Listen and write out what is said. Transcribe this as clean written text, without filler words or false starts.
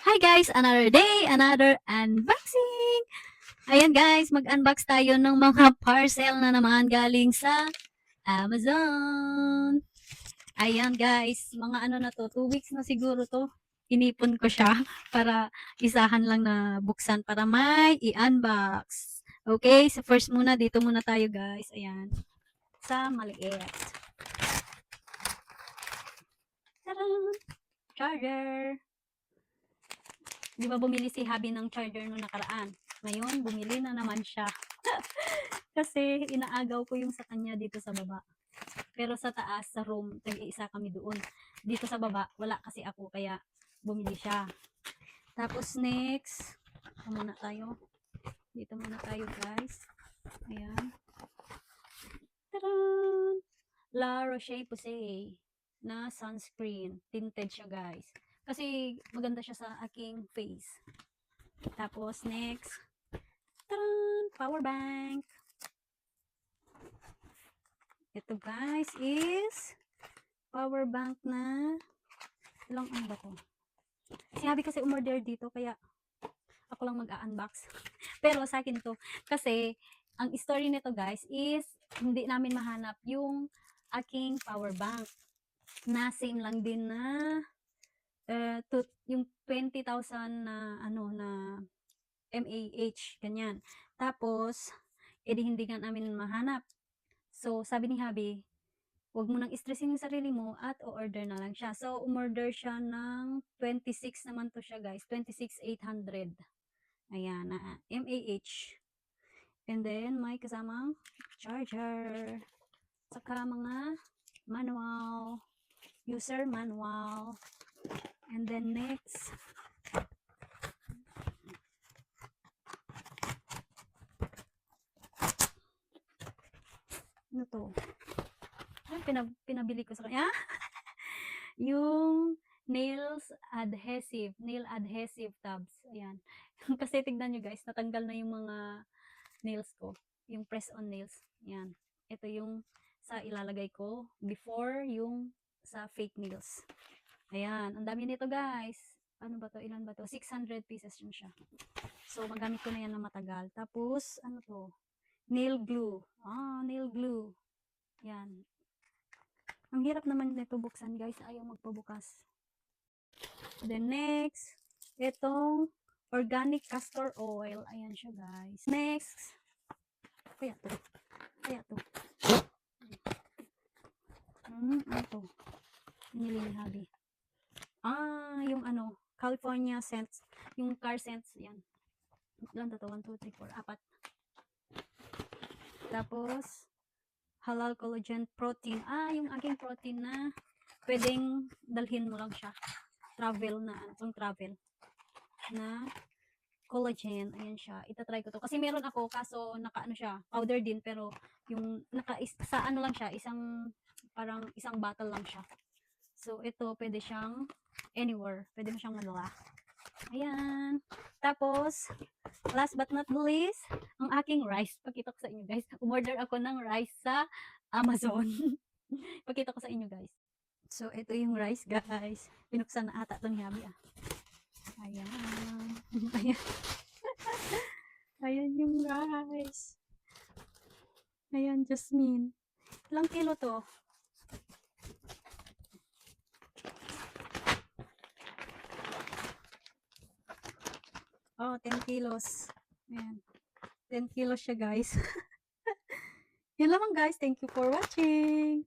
Hi guys! Another day, another unboxing! Ayan guys, mag-unbox tayo ng mga parcel na naman galing sa Amazon. Ayan guys, mga ano na to, 2 weeks na siguro to. Inipon ko siya para isahan lang na buksan para may i-unbox. Okay, so first muna, dito muna tayo guys. Ayan, sa maliit. Tadaan! Charger! Di ba bumili si Habi ng charger nung nakaraan? Ngayon, bumili na naman siya. Kasi inaagaw ko yung sa kanya dito sa baba. Pero sa taas, sa room, tag-iisa kami doon. Dito sa baba, wala kasi ako, kaya bumili siya. Tapos next, muna tayo. Dito muna tayo guys. Ayan. Tadaan! La Roche-Posay na sunscreen. Tinted siya guys. Kasi maganda siya sa aking face. Tapos next, taran, power bank. Ito guys is power bank na ilang ano ba to? Sinabi kasi umorder dito kaya ako lang mag-unbox. Pero sa akin to kasi ang story nito guys is hindi namin mahanap yung aking power bank na same lang din na yung 20,000 na ano na mAh ganyan. Tapos edi hindi nga namin mahanap. So sabi ni Habi, wag mo nang stressin yung sarili mo at o-order na lang siya. So, umorder siya ng 26 naman to siya guys. 26,800. Ayan, na mAh. And then, may kasamang charger. Saka mga manual. User manual. And then next, ano to? Ano pinabili ko sa kanya? Yung nail adhesive tabs. Ayan. Kasi tignan nyo guys, natanggal na yung mga nails ko. Yung press on nails. Ayan. Ito yung sa ilalagay ko before yung sa fake nails. Ayan. Ang dami nito guys. Ano ba to? Ilan ba to? 600 pieces yun siya. So, magamit ko na yan na matagal. Tapos, ano to? Nail glue. Nail glue. Yan. Ang hirap naman nito buksan guys. Ayaw magpabukas. Then next, itong organic castor oil. Ayan siya guys. Next, kaya to. Ano to? Pinili ni Habi. Yung ano, California scents. Yung car scents. Yan. Ilan to? 1, 2, 3, 4, 4. Tapos, halal collagen protein. Yung aking protein na pwedeng dalhin mo lang siya. Travel na, pang travel. Na collagen. Ayan siya. Itatry ko to. Kasi meron ako, kaso naka ano siya, powder din, pero yung sa ano lang siya, parang isang bottle lang siya. So, ito, pwede siyang anywhere. Pwede mo siyang madala. Ayan. Tapos, last but not least, ang aking rice. Pakita ko sa inyo, guys. Umorder ako ng rice sa Amazon. Pakita ko sa inyo, guys. So, ito yung rice, guys. Pinuksan na ata ito ni Habi, Ayan. Ayan. Ayan yung rice. Ayan, Jasmine. Ilang kilo to? Oh, 10 kilos. Ayan. 10 kilos siya, guys. Yun lamang, guys. Thank you for watching.